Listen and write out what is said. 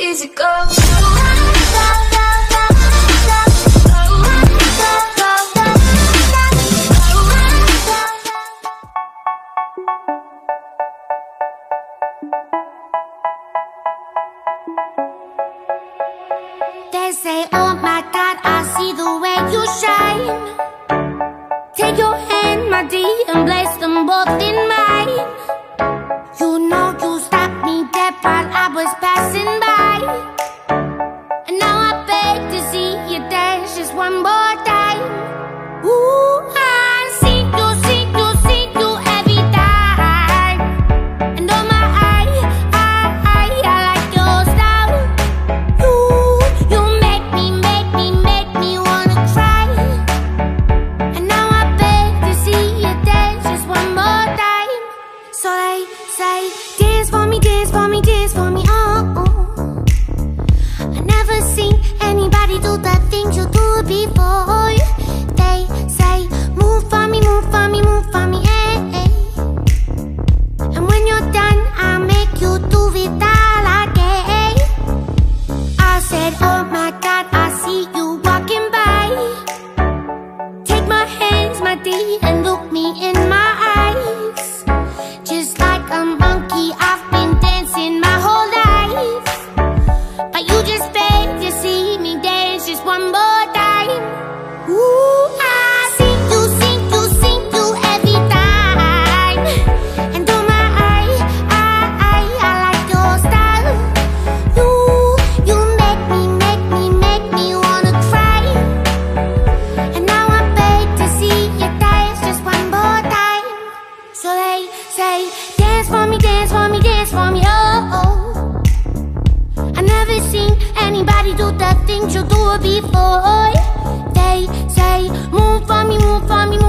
easy go. They say, oh my God, I see the way you shine. Take your hand, my dear, and place them both in mine. You know you stopped me dead while I was passing by. And now I beg to see you dance just one more time. Ooh, I see you every time. And oh my, I like your style. You make me wanna cry. And now I beg to see you dance just one more time. So they say, dance for me, dance for me, dance for me, oh. I never seen anybody do the things you do before. They say, move for me, move for me, move for me, eh. And when you're done, I'll make you do it all again. I said, oh my God, I see you walking by. Take my hands, my dear, and look me in my eyes. Just like a monkey, I've been dancing my whole life. But you just beg to see me dance just one more time. Ooh, I see you every time. And oh my, I like your style. You make me wanna cry. And now I beg to see you dance just one more time. So they say, dance for me, dance for me, dance for me, oh. I never seen anybody do the things you do before. They say, move for me, move for me, move